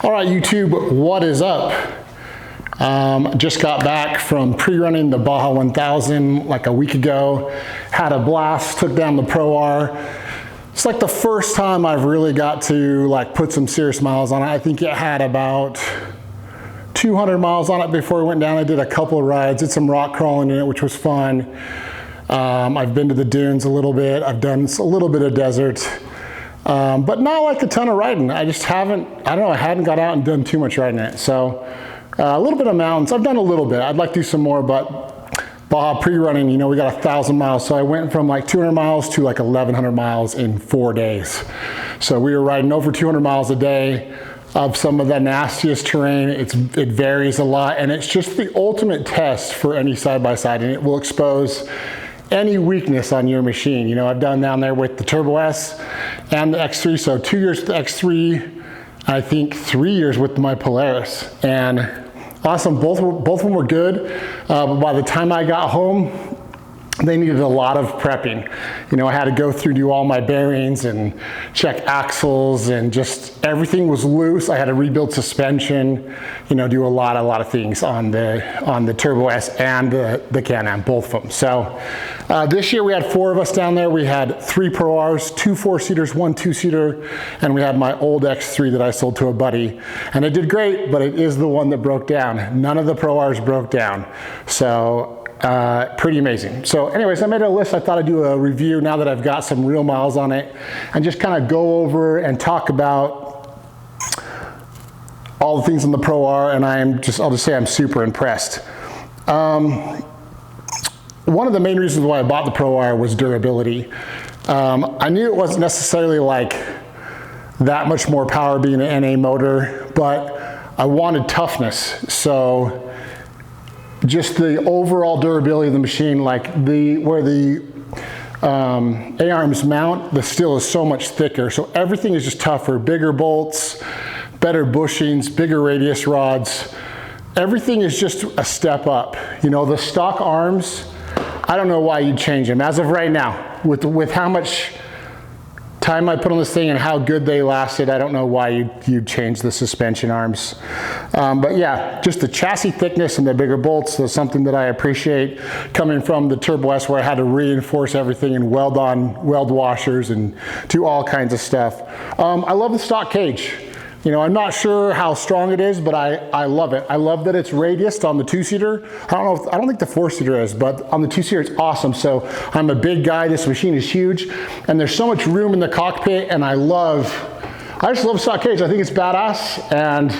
All right, YouTube, what is up? Just got back from pre-running the Baja 1000 like a week ago. Had a blast, took down the Pro R. It's like the first time I've really got to like put some serious miles on it. I think it had about 200 miles on it before it went down. I did a couple of rides, did some rock crawling in it, which was fun. I've been to the dunes a little bit. I've done a little bit of desert. But not like a ton of riding. I just haven't, I don't know, I hadn't got out and done too much riding it. So a little bit of mountains. I've done a little bit. I'd like to do some more, but Baja pre-running, you know, we got 1,000 miles. So I went from like 200 miles to like 1,100 miles in 4 days. So we were riding over 200 miles a day of some of the nastiest terrain. It varies a lot, and it's just the ultimate test for any side-by-side, and it will expose any weakness on your machine. You know, I've done down there with the Turbo S and the X3, so 2 years with the X3, I think 3 years with my Polaris, and awesome, both of them were good, but by the time I got home, they needed a lot of prepping. You know, I had to go through, do all my bearings and check axles, and just everything was loose. I had to rebuild suspension, you know, do a lot of things on the Turbo S and the Can-Am, both of them. So this year we had 4 of us down there. We had 3 Pro Rs, 2 4-seaters, 1 2-seater, and we had my old X3 that I sold to a buddy. And it did great, but it is the one that broke down. None of the Pro Rs broke down. So pretty amazing. So anyways, I made a list. I thought I'd do a review now that I've got some real miles on it, and just kind of go over and talk about all the things on the Pro R, and I'll just say I'm super impressed. One of the main reasons why I bought the Pro R was durability. I knew it wasn't necessarily like that much more power being an NA motor, but I wanted toughness. So just the overall durability of the machine, like where the A-arms mount, the steel is so much thicker. So everything is just tougher, bigger bolts, better bushings, bigger radius rods. Everything is just a step up. You know, the stock arms, I don't know why you'd change them. As of right now, with how much time I put on this thing and how good they lasted, I don't know why you'd change the suspension arms. But yeah, just the chassis thickness and the bigger bolts is something that I appreciate coming from the Turbo S, where I had to reinforce everything and weld washers and do all kinds of stuff. I love the stock cage. You know, I'm not sure how strong it is, but I love it. I love that it's radiused on the 2-seater. I don't think the 4-seater is, but on the 2-seater it's awesome. So I'm a big guy, this machine is huge, and there's so much room in the cockpit, and I just love stock cage. I think it's badass, and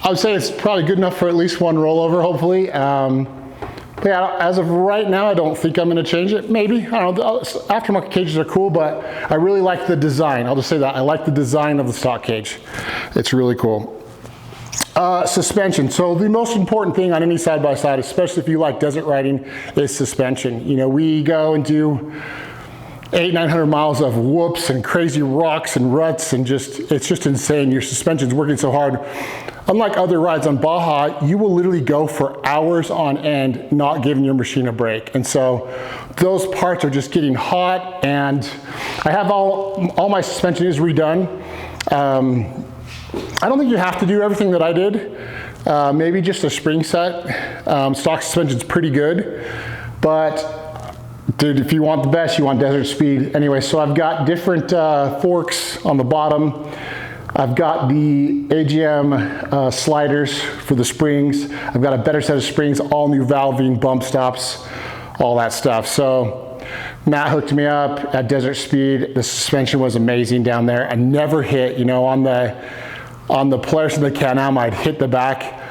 I would say it's probably good enough for at least one rollover, hopefully. But yeah, as of right now, I don't think I'm going to change it. Maybe, I don't know, aftermarket cages are cool, but I really like the design. I'll just say that. I like the design of the stock cage. It's really cool. Suspension. So the most important thing on any side-by-side, especially if you like desert riding, is suspension. You know, we go and do 800-900 miles of whoops and crazy rocks and ruts, and it's just insane. Your suspension's working so hard. Unlike other rides on Baja, you will literally go for hours on end not giving your machine a break. And so those parts are just getting hot, and I have all my suspension is redone. I don't think you have to do everything that I did. Maybe just a spring set. Stock suspension's pretty good, but dude, if you want the best, you want desert speed. Anyway, so I've got different forks on the bottom. I've got the AGM sliders for the springs. I've got a better set of springs, all new valving, bump stops, all that stuff. So Matt hooked me up at desert speed. The suspension was amazing down there. I never hit, you know, on the Polaris and the Can-Am, I'd hit the back.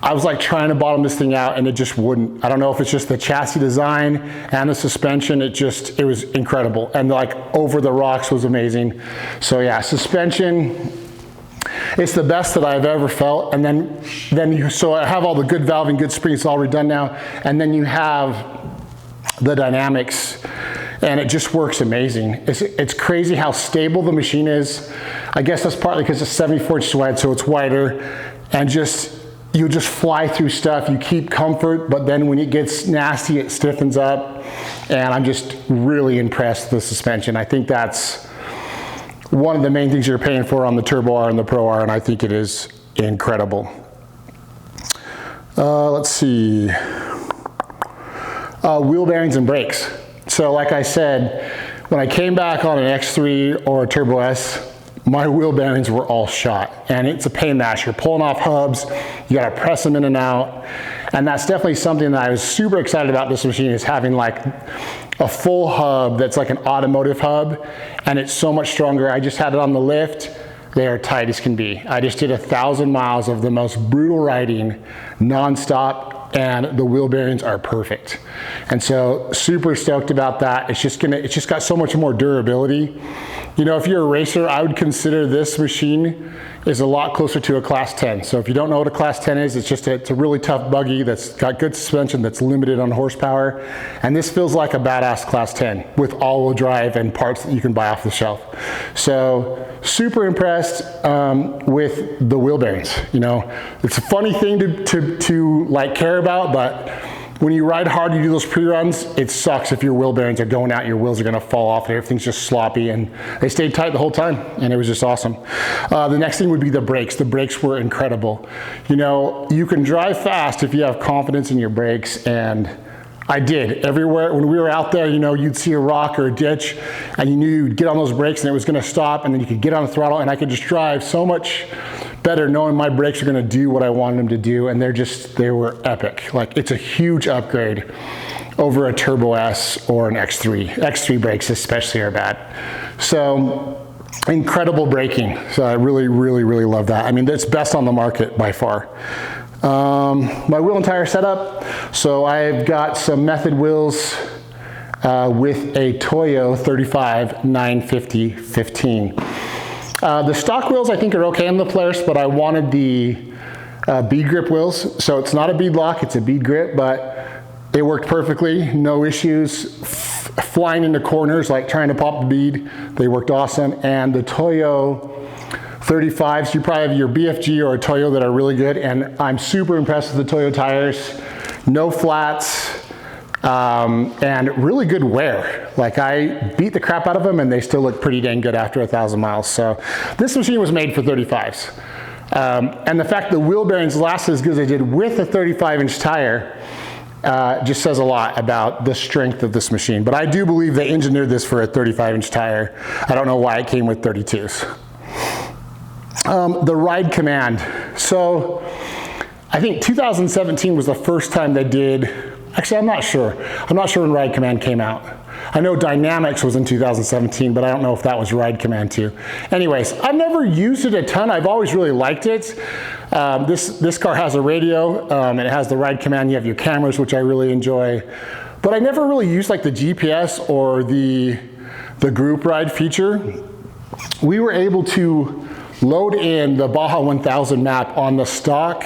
I was like trying to bottom this thing out, and it just wouldn't. I don't know if it's just the chassis design and the suspension. It was incredible. And like over the rocks was amazing. So yeah, suspension, it's the best that I've ever felt. And so I have all the good valving, good springs all redone now. And then you have the dynamics, and it just works amazing. It's crazy how stable the machine is. I guess that's partly because it's 74 inches wide, so it's wider, and you just fly through stuff. You keep comfort, but then when it gets nasty, it stiffens up. And I'm just really impressed with the suspension. I think that's one of the main things you're paying for on the Turbo R and the Pro R, and I think it is incredible. Let's see. Wheel bearings and brakes. So like I said, when I came back on an X3 or a Turbo S, my wheel bearings were all shot, and it's a pain in the ass. You're pulling off hubs, you gotta press them in and out, and that's definitely something that I was super excited about this machine, is having like a full hub that's like an automotive hub, and it's so much stronger. I just had it on the lift. They are tight as can be. I just did 1,000 miles of the most brutal riding nonstop, and the wheel bearings are perfect. And so super stoked about that. It's just got so much more durability. You know, if you're a racer, I would consider this machine is a lot closer to a Class 10. So if you don't know what a Class 10 is, it's a really tough buggy that's got good suspension, that's limited on horsepower. And this feels like a badass Class 10 with all-wheel drive and parts that you can buy off the shelf. So super impressed with the wheel bearings. You know, it's a funny thing to like care about, but when you ride hard, you do those pre-runs, it sucks if your wheel bearings are going out, your wheels are gonna fall off, and everything's just sloppy, and they stayed tight the whole time, and it was just awesome. The next thing would be the brakes. The brakes were incredible. You know, you can drive fast if you have confidence in your brakes, and I did. Everywhere, when we were out there, you know, you'd see a rock or a ditch, and you knew you'd get on those brakes and it was gonna stop, and then you could get on the throttle, and I could just drive so much better knowing my brakes are gonna do what I wanted them to do, and they were epic. Like, it's a huge upgrade over a Turbo S or an X3. X3 brakes especially are bad. So, incredible braking. So I really, really, really love that. I mean, that's best on the market by far. My wheel and tire setup. So I've got some Method wheels with a TOYO 35 950 15. The stock wheels I think are okay on the Polaris, but I wanted the bead grip wheels. So it's not a bead lock, it's a bead grip, but it worked perfectly, no issues. Flying into corners, like trying to pop the bead, they worked awesome. And the TOYO 35s, you probably have your BFG or a TOYO that are really good, and I'm super impressed with the TOYO tires. No flats, and really good wear. Like, I beat the crap out of them and they still look pretty dang good after 1,000 miles. So this machine was made for 35s. And the fact the wheel bearings last as good as they did with a 35-inch tire just says a lot about the strength of this machine. But I do believe they engineered this for a 35-inch tire. I don't know why it came with 32s. The ride command. So I think 2017 was the first time they did, actually I'm not sure. I'm not sure when ride command came out. I know Dynamics was in 2017, but I don't know if that was ride command too. Anyways, I've never used it a ton. I've always really liked it. This car has a radio, and it has the ride command. You have your cameras, which I really enjoy. But I never really used like the GPS or the group ride feature. We were able to load in the Baja 1000 map on the stock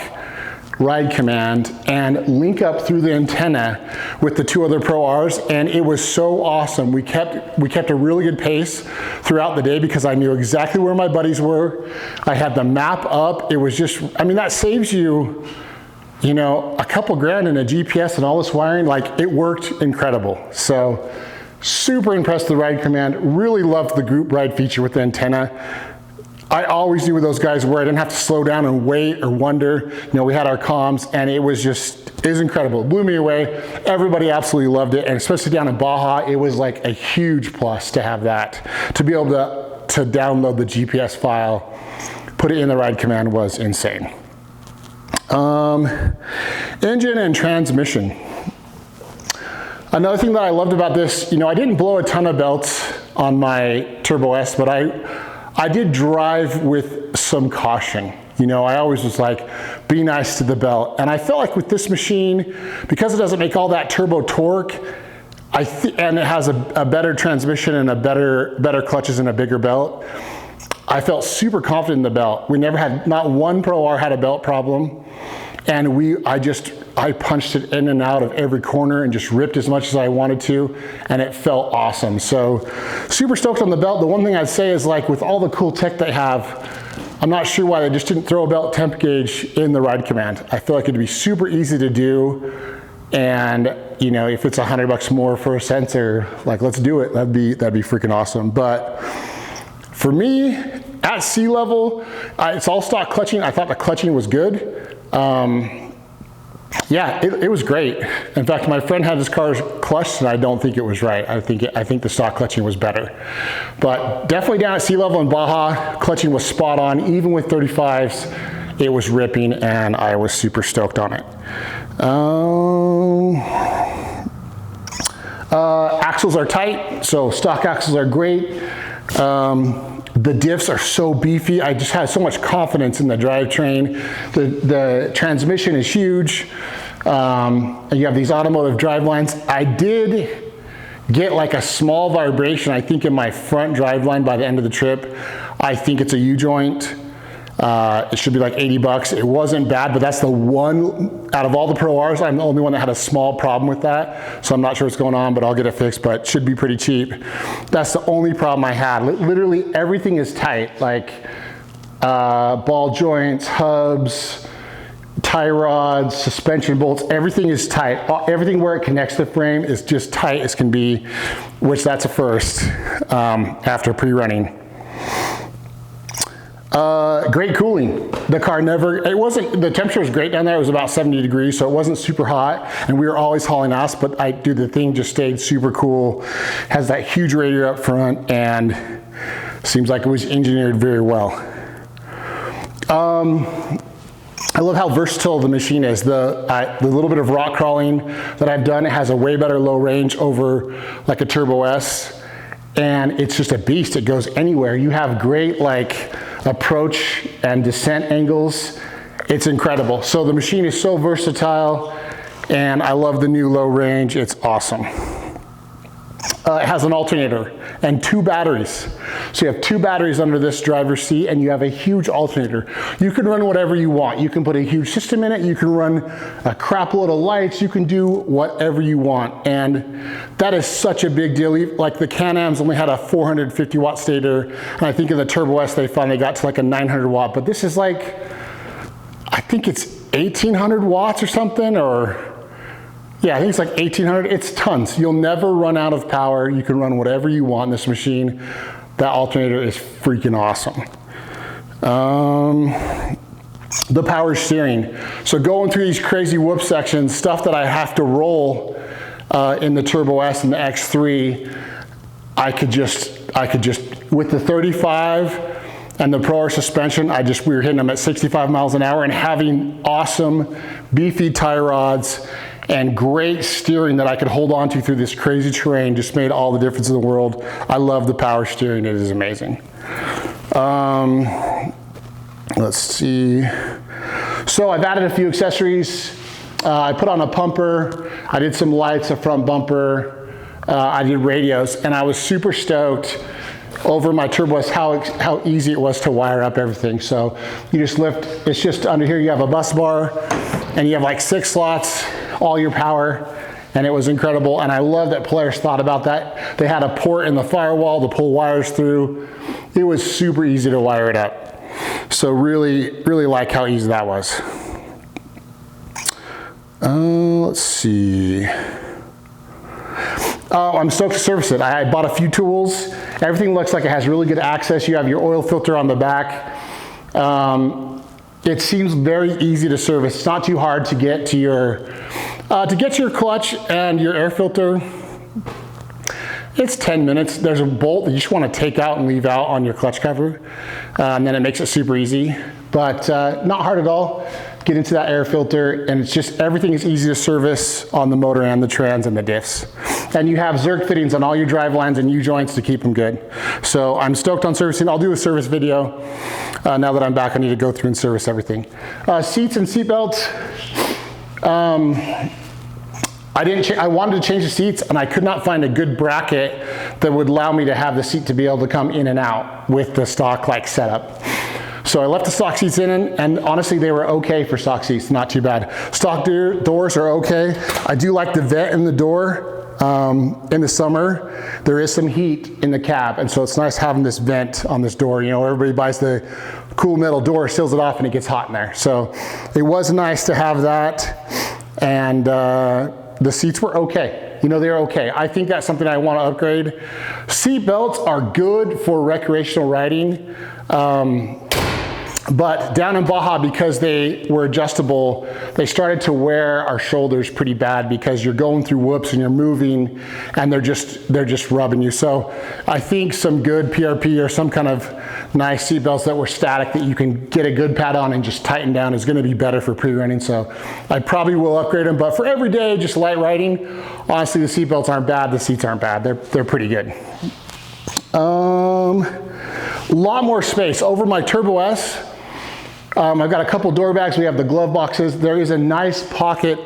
ride command and link up through the antenna with the two other Pro Rs, and it was so awesome. We kept a really good pace throughout the day because I knew exactly where my buddies were. I had the map up. It was just, I mean, that saves you, you know, a couple grand in a GPS and all this wiring. Like, it worked incredible. So super impressed with the ride command. Really loved the group ride feature with the antenna. I always knew where those guys were. I didn't have to slow down and wait or wonder. You know, we had our comms, and it was incredible. It blew me away. Everybody absolutely loved it, and especially down in Baja, it was like a huge plus to have that. To be able to download the GPS file, put it in the ride command was insane. Engine and transmission. Another thing that I loved about this, you know, I didn't blow a ton of belts on my Turbo S, but I did drive with some caution. You know, I always was like, be nice to the belt. And I felt like with this machine, because it doesn't make all that turbo torque, and it has a better transmission and a better clutches and a bigger belt, I felt super confident in the belt. We never had, not one Pro R had a belt problem. And I punched it in and out of every corner and just ripped as much as I wanted to, and it felt awesome. So super stoked on the belt. The one thing I'd say is, like, with all the cool tech they have, I'm not sure why they just didn't throw a belt temp gauge in the ride command. I feel like it'd be super easy to do, and you know, if it's $100 more for a sensor, like, let's do it. That'd be freaking awesome. But For me, at sea level, it's all stock clutching. I thought the clutching was good. Yeah, it was great. In fact, my friend had his car clutched, and I don't think it was right. I think the stock clutching was better. But definitely down at sea level in Baja, clutching was spot on. Even with 35s, it was ripping, and I was super stoked on it. Axles are tight, so stock axles are great. The diffs are so beefy. I just had so much confidence in the drivetrain. The transmission is huge. And you have these automotive drive lines. I did get like a small vibration, I think, in my front drive line by the end of the trip. I think it's a U-joint. It should be like 80 bucks. It wasn't bad, but that's the one, out of all the Pro Rs, I'm the only one that had a small problem with that. So I'm not sure what's going on, but I'll get it fixed, but it should be pretty cheap. That's the only problem I had. Literally everything is tight, like ball joints, hubs, tie rods, suspension bolts, everything is tight. Everything where it connects the frame is just tight as can be, which that's a first after pre-running. Great cooling. The car the temperature was great down there. It was about 70 degrees, so it wasn't super hot, and we were always hauling ass, but the thing just stayed super cool. Has that huge radiator up front, and seems like it was engineered very well. I love how versatile the machine is. The little bit of rock crawling that I've done, it has a way better low range over like a Turbo S, and it's just a beast. It goes anywhere. You have great like approach and descent angles. It's incredible. So the machine is so versatile, and I love the new low range. It's awesome. It has an alternator and 2 batteries. So you have 2 batteries under this driver's seat, and you have a huge alternator. You can run whatever you want. You can put a huge system in it. You can run a crap load of lights. You can do whatever you want. And that is such a big deal. Like the Can-Ams only had a 450 watt stator. And I think in the Turbo S, they finally got to like a 900 watt. But this is like, I think it's 1800 watts or something, or yeah, I think it's like 1800. It's tons. You'll never run out of power. You can run whatever you want in this machine. That alternator is freaking awesome. The power steering. So going through these crazy whoop sections, stuff that I have to roll in the Turbo S and the X3, I could just with the 35 and the Pro R suspension, we were hitting them at 65 miles an hour, and having awesome beefy tie rods and great steering that I could hold on to through this crazy terrain just made all the difference in the world. I love the power steering. It is amazing. Let's see. So I've added a few accessories. I put on a pumper. I did some lights, a front bumper. I did radios, and I was super stoked over my Turbo S how easy it was to wire up everything. So you just lift, it's just under here you have a bus bar, and you have like 6 slots, all your power, and it was incredible. And I love that Polaris thought about that. They had a port in the firewall to pull wires through. It was super easy to wire it up. So really, really like how easy that was. Let's see. I'm stoked to service it. I bought a few tools. Everything looks like it has really good access. You have your oil filter on the back. It seems very easy to service. It's not too hard to get to your clutch and your air filter. It's 10 minutes. There's a bolt that you just want to take out and leave out on your clutch cover, and then it makes it super easy. But not hard at all. Get into that air filter, and it's just everything is easy to service on the motor and the trans and the diffs. And you have Zerk fittings on all your drive lines and U-joints to keep them good. So I'm stoked on servicing. I'll do a service video. Now that I'm back, I need to go through and service everything. Seats and seat belts. I wanted to change the seats, and I could not find a good bracket that would allow me to have the seat to be able to come in and out with the stock like setup. So I left the stock seats in, and honestly, they were okay for stock seats, not too bad. Stock doors are okay. I do like the vent in the door. In the summer, there is some heat in the cab, and so it's nice having this vent on this door. You know, everybody buys the cool metal door, seals it off, and it gets hot in there. So it was nice to have that, and the seats were okay. You know, they're okay. I think that's something I want to upgrade. Seat belts are good for recreational riding. But down in Baja, because they were adjustable, they started to wear our shoulders pretty bad because you're going through whoops and you're moving and they're just rubbing you. So I think some good PRP or some kind of nice seat belts that were static that you can get a good pad on and just tighten down is going to be better for pre-running. So I probably will upgrade them, but for everyday, just light riding, honestly, the seat belts aren't bad. The seats aren't bad. They're pretty good. A lot more space over my Turbo S. I've got a couple door bags. We have the glove boxes. There is a nice pocket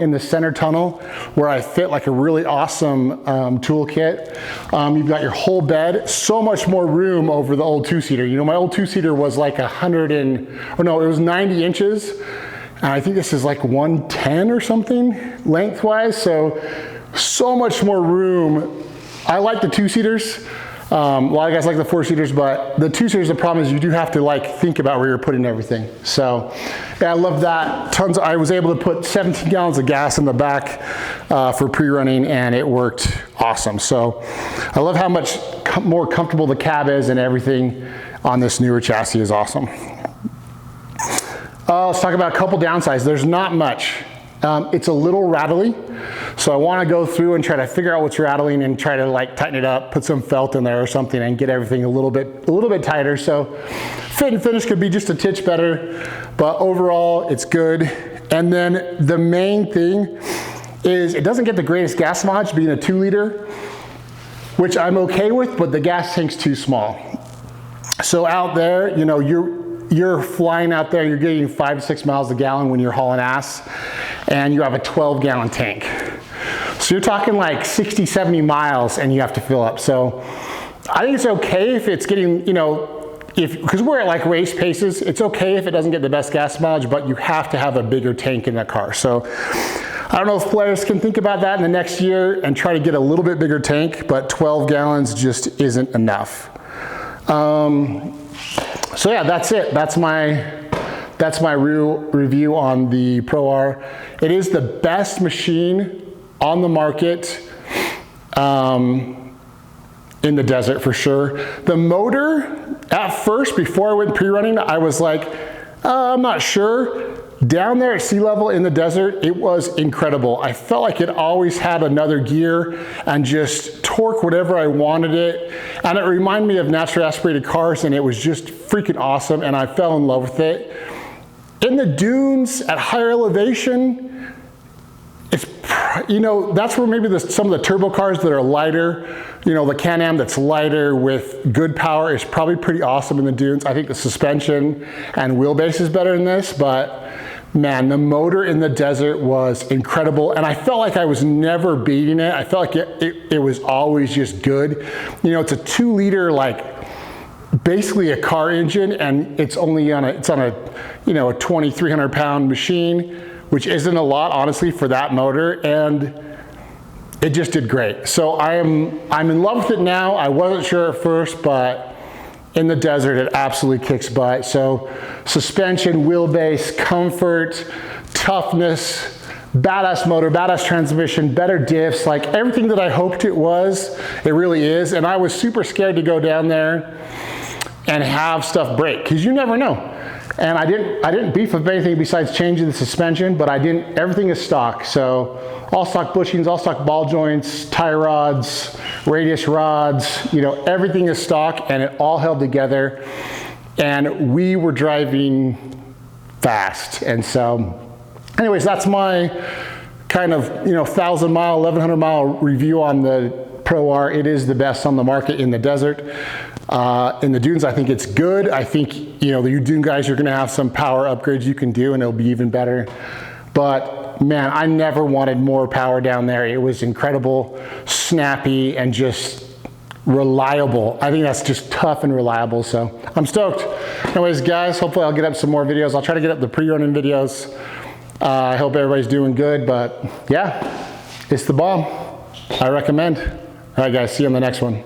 in the center tunnel where I fit like a really awesome toolkit. You've got your whole bed. So much more room over the old two-seater. You know, my old two-seater was like it was 90 inches. And I think this is like 110 or something lengthwise. So much more room. I like the two-seaters. A lot of guys like the four-seaters, but the two-seaters, the problem is you do have to like think about where you're putting everything. So yeah, I love that. I was able to put 17 gallons of gas in the back for pre-running, and it worked awesome. So I love how much more comfortable the cab is, and everything on this newer chassis is awesome. Let's talk about a couple downsides. There's not much. It's a little rattly, so I want to go through and try to figure out what's rattling and try to like tighten it up, put some felt in there or something, and get everything a little bit tighter. So fit and finish could be just a titch better, but overall it's good. And then the main thing is it doesn't get the greatest gas mileage being a 2-liter, which I'm okay with, but the gas tank's too small. So out there, you know, you're flying out there, you're getting 5 to 6 miles a gallon when you're hauling ass, and you have a 12-gallon tank. So you're talking like 60, 70 miles and you have to fill up. So I think it's okay if it's getting, you know, because we're at like race paces, it's okay if it doesn't get the best gas mileage, but you have to have a bigger tank in that car. So I don't know if Polaris can think about that in the next year and try to get a little bit bigger tank, but 12 gallons just isn't enough. So yeah, that's it. That's my real review on the Pro R. It is the best machine on the market in the desert for sure. The motor, at first, before I went pre-running, I was like, I'm not sure. Down there at sea level in the desert, it was incredible. I felt like it always had another gear and just torque whatever I wanted it. And it reminded me of naturally aspirated cars, and it was just freaking awesome, and I fell in love with it. In the dunes at higher elevation, it's, you know, that's where maybe some of the turbo cars that are lighter, you know, the Can-Am that's lighter with good power is probably pretty awesome in the dunes. I think the suspension and wheelbase is better in this, but man, the motor in the desert was incredible, and I felt like I was never beating it. I felt like it was always just good. You know, it's a 2-liter, like basically a car engine, and it's only on a, you know, a 2,300 pound machine, which isn't a lot, honestly, for that motor, and it just did great. So I'm in love with it now. I wasn't sure at first, but in the desert, it absolutely kicks butt. So suspension, wheelbase, comfort, toughness, badass motor, badass transmission, better diffs, like everything that I hoped it was, it really is. And I was super scared to go down there and have stuff break, because you never know. And I didn't beef with anything besides changing the suspension, but everything is stock. So all stock bushings, all stock ball joints, tie rods, radius rods, you know, everything is stock, and it all held together. And we were driving fast. And so anyways, that's my kind of, you know, 1,000-mile, 1,100-mile review on the Pro R. It is the best on the market in the desert. In the dunes, I think it's good. I think, you know, the dune guys are gonna have some power upgrades you can do, and it'll be even better. But man, I never wanted more power down there. It was incredible, snappy, and just reliable. I think that's just tough and reliable, so I'm stoked. Anyways, guys, hopefully I'll get up some more videos. I'll try to get up the pre-running videos. I hope everybody's doing good, but yeah, it's the bomb. I recommend. All right, guys, see you on the next one.